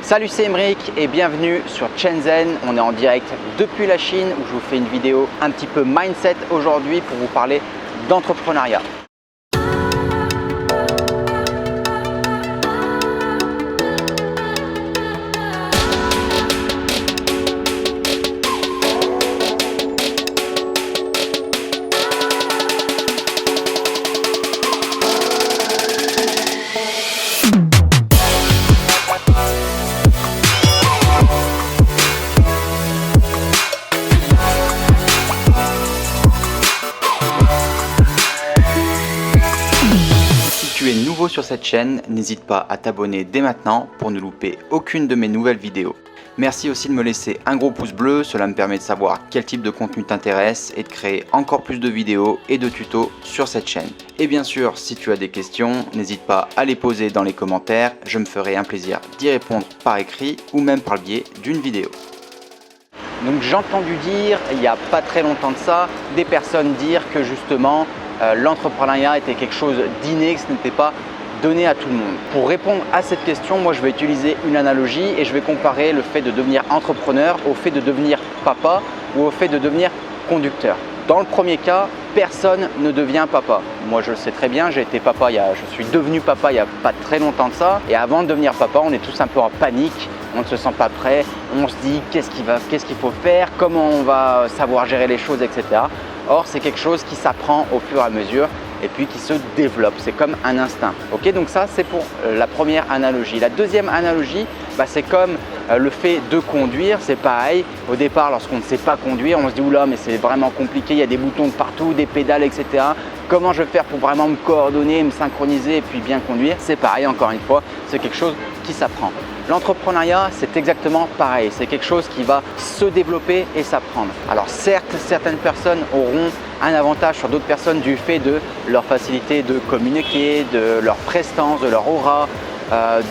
Salut, c'est Emeric et bienvenue sur Shenzhen. On est en direct depuis la Chine où je vous fais une vidéo un petit peu mindset aujourd'hui pour vous parler d'entrepreneuriat. Si tu es nouveau sur cette chaîne, n'hésite pas à t'abonner dès maintenant pour ne louper aucune de mes nouvelles vidéos. Merci aussi de me laisser un gros pouce bleu, cela me permet de savoir quel type de contenu t'intéresse et de créer encore plus de vidéos et de tutos sur cette chaîne. Et bien sûr, si tu as des questions, n'hésite pas à les poser dans les commentaires, je me ferai un plaisir d'y répondre par écrit ou même par le biais d'une vidéo. Donc j'ai entendu dire, il n'y a pas très longtemps de ça, des personnes dire que justement l'entrepreneuriat était quelque chose d'inné, que ce n'était pas donné à tout le monde. Pour répondre à cette question, moi je vais utiliser une analogie et je vais comparer le fait de devenir entrepreneur au fait de devenir papa ou au fait de devenir conducteur. Dans le premier cas, personne ne devient papa. Moi je le sais très bien, j'ai été papa, je suis devenu papa il n'y a pas très longtemps de ça. Et avant de devenir papa, on est tous un peu en panique, on ne se sent pas prêt, on se dit qu'est-ce qu'il faut faire, comment on va savoir gérer les choses, etc. Or, c'est quelque chose qui s'apprend au fur et à mesure et puis qui se développe. C'est comme un instinct. Ok, donc ça, c'est pour la première analogie. La deuxième analogie, c'est comme le fait de conduire. C'est pareil. Au départ, lorsqu'on ne sait pas conduire, on se dit oula, mais c'est vraiment compliqué. Il y a des boutons de partout, des pédales, etc. Comment je vais faire pour vraiment me coordonner, me synchroniser et puis bien conduire? C'est pareil, encore une fois, c'est quelque chose qui s'apprend. L'entrepreneuriat, c'est exactement pareil. C'est quelque chose qui va se développer et s'apprendre. Alors certes, certaines personnes auront un avantage sur d'autres personnes du fait de leur facilité de communiquer, de leur prestance, de leur aura,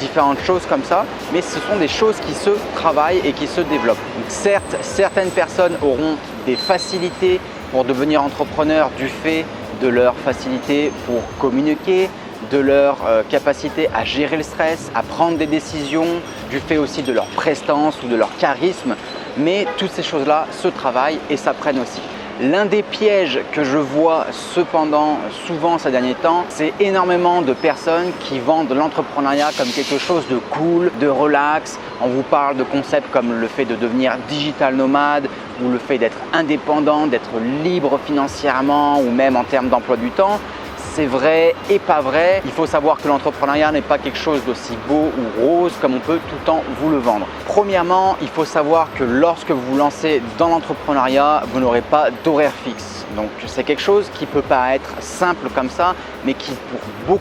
différentes choses comme ça. Mais ce sont des choses qui se travaillent et qui se développent. Donc, certes, certaines personnes auront des facilités pour devenir entrepreneurs du fait de leur facilité pour communiquer, de leur capacité à gérer le stress, à prendre des décisions, du fait aussi de leur prestance ou de leur charisme. Mais toutes ces choses-là se travaillent et s'apprennent aussi. L'un des pièges que je vois cependant souvent ces derniers temps, c'est énormément de personnes qui vendent l'entrepreneuriat comme quelque chose de cool, de relax. On vous parle de concepts comme le fait de devenir digital nomade ou le fait d'être indépendant, d'être libre financièrement ou même en termes d'emploi du temps. C'est vrai et pas vrai. Il faut savoir que l'entrepreneuriat n'est pas quelque chose d'aussi beau ou rose comme on peut tout le temps vous le vendre. Premièrement, il faut savoir que lorsque vous vous lancez dans l'entrepreneuriat, vous n'aurez pas d'horaire fixe. Donc c'est quelque chose qui peut paraître simple comme ça, mais qui pour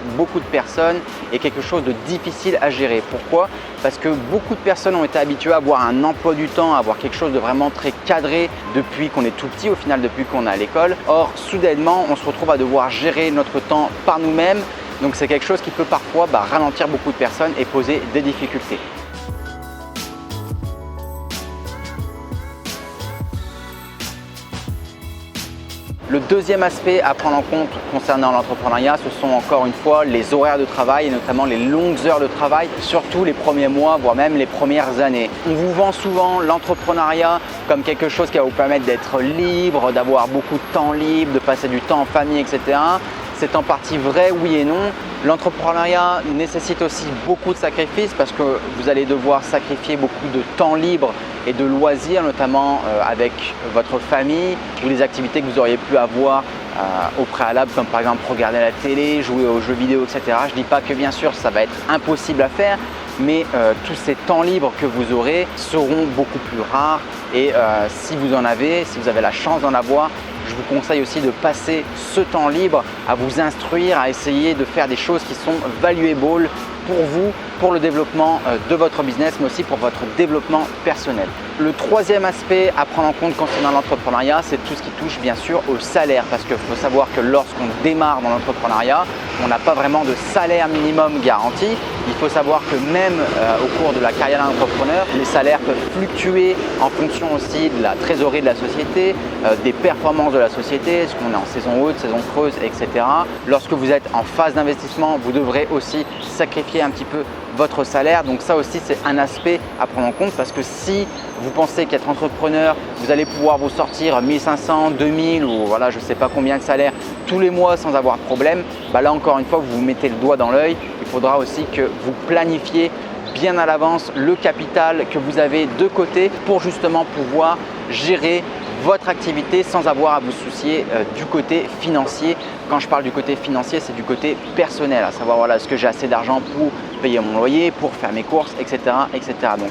beaucoup de personnes est quelque chose de difficile à gérer. Pourquoi? Parce que beaucoup de personnes ont été habituées à avoir un emploi du temps, à avoir quelque chose de vraiment très cadré depuis qu'on est tout petit, au final depuis qu'on est à l'école. Or, soudainement, on se retrouve à devoir gérer notre temps par nous-mêmes. Donc c'est quelque chose qui peut parfois ralentir beaucoup de personnes et poser des difficultés. Le deuxième aspect à prendre en compte concernant l'entrepreneuriat, ce sont encore une fois les horaires de travail et notamment les longues heures de travail, surtout les premiers mois, voire même les premières années. On vous vend souvent l'entrepreneuriat comme quelque chose qui va vous permettre d'être libre, d'avoir beaucoup de temps libre, de passer du temps en famille, etc. C'est en partie vrai, oui et non. L'entrepreneuriat nécessite aussi beaucoup de sacrifices parce que vous allez devoir sacrifier beaucoup de temps libre et de loisirs, notamment avec votre famille ou les activités que vous auriez pu avoir au préalable, comme par exemple regarder la télé, jouer aux jeux vidéo, etc. Je ne dis pas que bien sûr ça va être impossible à faire, mais tous ces temps libres que vous aurez seront beaucoup plus rares et si vous en avez, si vous avez la chance d'en avoir, je vous conseille aussi de passer ce temps libre à vous instruire, à essayer de faire des choses qui sont valuable pour vous, pour le développement de votre business, mais aussi pour votre développement personnel. Le troisième aspect à prendre en compte concernant l'entrepreneuriat, c'est tout ce qui touche bien sûr au salaire, parce qu'il faut savoir que lorsqu'on démarre dans l'entrepreneuriat, on n'a pas vraiment de salaire minimum garanti. Il faut savoir que même au cours de la carrière d'un entrepreneur, les salaires peuvent fluctuer en fonction aussi de la trésorerie de la société, des performances de la société, est-ce qu'on est en saison haute, saison creuse, etc. Lorsque vous êtes en phase d'investissement, vous devrez aussi sacrifier planifier un petit peu votre salaire. Donc ça aussi, c'est un aspect à prendre en compte parce que si vous pensez qu'être entrepreneur, vous allez pouvoir vous sortir 1500, 2000 ou voilà, je ne sais pas combien de salaire tous les mois sans avoir de problème, bah là encore une fois, vous vous mettez le doigt dans l'œil. Il faudra aussi que vous planifiez bien à l'avance le capital que vous avez de côté pour justement pouvoir gérer votre activité sans avoir à vous soucier du côté financier. Quand je parle du côté financier, c'est du côté personnel, à savoir voilà, est-ce que j'ai assez d'argent pour payer mon loyer, pour faire mes courses, etc. etc. Donc,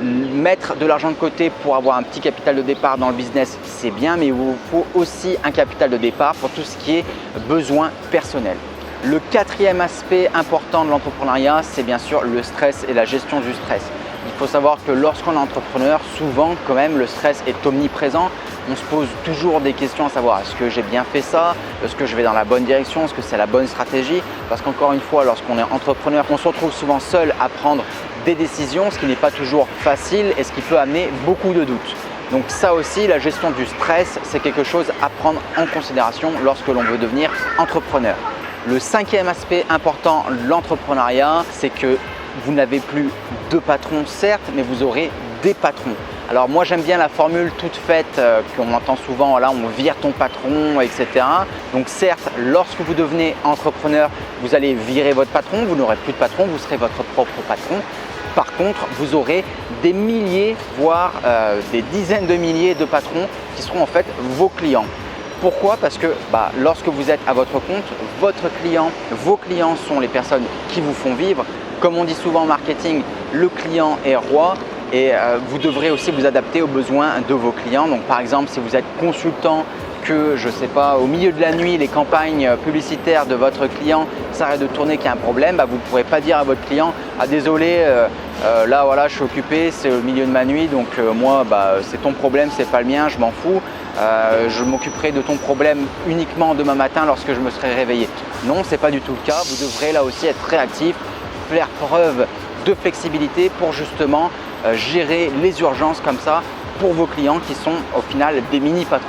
mettre de l'argent de côté pour avoir un petit capital de départ dans le business, c'est bien, mais il vous faut aussi un capital de départ pour tout ce qui est besoin personnel. Le quatrième aspect important de l'entrepreneuriat, c'est bien sûr le stress et la gestion du stress. Il faut savoir que lorsqu'on est entrepreneur, souvent quand même le stress est omniprésent. On se pose toujours des questions à savoir est-ce que j'ai bien fait ça? Est-ce que je vais dans la bonne direction? Est-ce que c'est la bonne stratégie? Parce qu'encore une fois, lorsqu'on est entrepreneur, on se retrouve souvent seul à prendre des décisions, ce qui n'est pas toujours facile et ce qui peut amener beaucoup de doutes. Donc ça aussi, la gestion du stress, c'est quelque chose à prendre en considération lorsque l'on veut devenir entrepreneur. Le cinquième aspect important de l'entrepreneuriat, c'est que vous n'avez plus de patrons, certes, mais vous aurez des patrons. Alors moi j'aime bien la formule toute faite qu'on entend souvent, voilà, on vire ton patron, etc. Donc certes, lorsque vous devenez entrepreneur, vous allez virer votre patron, vous n'aurez plus de patron, vous serez votre propre patron. Par contre, vous aurez des milliers, voire des dizaines de milliers de patrons qui seront en fait vos clients. Pourquoi? Parce que lorsque vous êtes à votre compte, vos clients sont les personnes qui vous font vivre. Comme on dit souvent en marketing, le client est roi et vous devrez aussi vous adapter aux besoins de vos clients. Donc par exemple, si vous êtes consultant, que je ne sais pas, au milieu de la nuit, les campagnes publicitaires de votre client s'arrêtent de tourner, qu'il y a un problème, vous ne pourrez pas dire à votre client « Ah désolé, là voilà, je suis occupé, c'est au milieu de ma nuit, donc moi c'est ton problème, c'est pas le mien, je m'en fous. Je m'occuperai de ton problème uniquement demain matin lorsque je me serai réveillé. » Non, ce n'est pas du tout le cas. Vous devrez là aussi être réactif, faire preuve de flexibilité pour justement gérer les urgences comme ça pour vos clients qui sont au final des mini-patrons.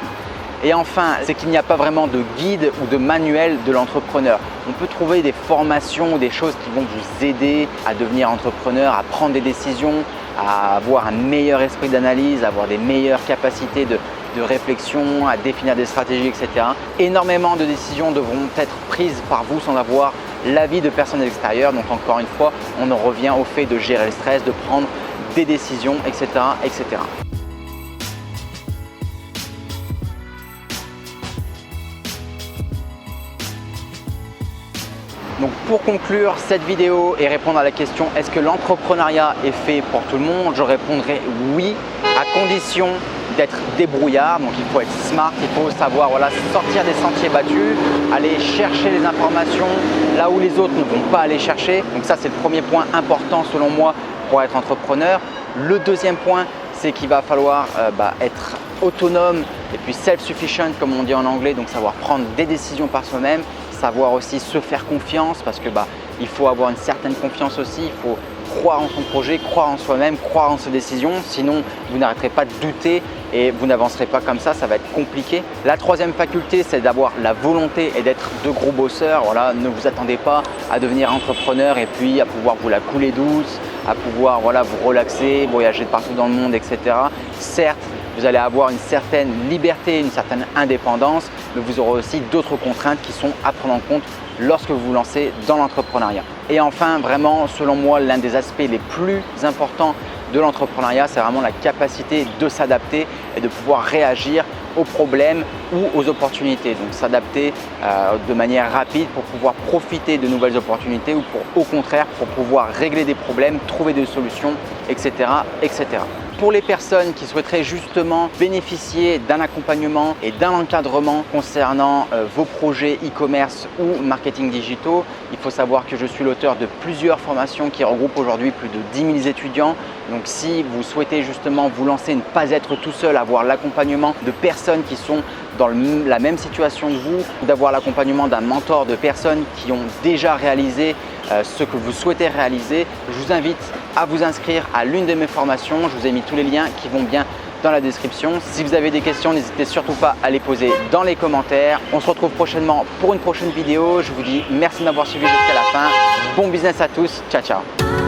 Et enfin, c'est qu'il n'y a pas vraiment de guide ou de manuel de l'entrepreneur. On peut trouver des formations ou des choses qui vont vous aider à devenir entrepreneur, à prendre des décisions, à avoir un meilleur esprit d'analyse, à avoir des meilleures capacités de réflexion, à définir des stratégies, etc. Énormément de décisions devront être prises par vous sans avoir l'avis de personnes extérieures. Donc encore une fois, on en revient au fait de gérer le stress, de prendre des décisions, etc. etc. Donc pour conclure cette vidéo et répondre à la question est-ce que l'entrepreneuriat est fait pour tout le monde, je répondrai oui, à condition d'être débrouillard. Donc il faut être smart, il faut savoir sortir des sentiers battus, aller chercher les informations là où les autres ne vont pas aller chercher. Donc ça c'est le premier point important selon moi pour être entrepreneur. Le deuxième point, c'est qu'il va falloir être autonome et puis self-sufficient comme on dit en anglais, donc savoir prendre des décisions par soi-même, savoir aussi se faire confiance parce que il faut avoir une certaine confiance aussi, il faut croire en son projet, croire en soi-même, croire en ses décisions, sinon vous n'arrêterez pas de douter et vous n'avancerez pas comme ça va être compliqué. La troisième faculté, c'est d'avoir la volonté et d'être de gros bosseurs. Voilà, ne vous attendez pas à devenir entrepreneur et puis à pouvoir vous la couler douce, à pouvoir vous relaxer, voyager de partout dans le monde, etc. Certes, vous allez avoir une certaine liberté, une certaine indépendance, mais vous aurez aussi d'autres contraintes qui sont à prendre en compte lorsque vous vous lancez dans l'entrepreneuriat. Et enfin, vraiment, selon moi, l'un des aspects les plus importants de l'entrepreneuriat, c'est vraiment la capacité de s'adapter et de pouvoir réagir aux problèmes ou aux opportunités. Donc s'adapter de manière rapide pour pouvoir profiter de nouvelles opportunités ou au contraire pour pouvoir régler des problèmes, trouver des solutions, etc. etc. Pour les personnes qui souhaiteraient justement bénéficier d'un accompagnement et d'un encadrement concernant vos projets e-commerce ou marketing digitaux, il faut savoir que je suis l'auteur de plusieurs formations qui regroupent aujourd'hui plus de 10 000 étudiants. Donc si vous souhaitez justement vous lancer, ne pas être tout seul, avoir l'accompagnement de personnes qui sont dans la même situation que vous, d'avoir l'accompagnement d'un mentor de personnes qui ont déjà réalisé ce que vous souhaitez réaliser, je vous invite à vous inscrire à l'une de mes formations. Je vous ai mis tous les liens qui vont bien dans la description. Si vous avez des questions, n'hésitez surtout pas à les poser dans les commentaires. On se retrouve prochainement pour une prochaine vidéo. Je vous dis merci de m'avoir suivi jusqu'à la fin. Bon business à tous. Ciao, ciao.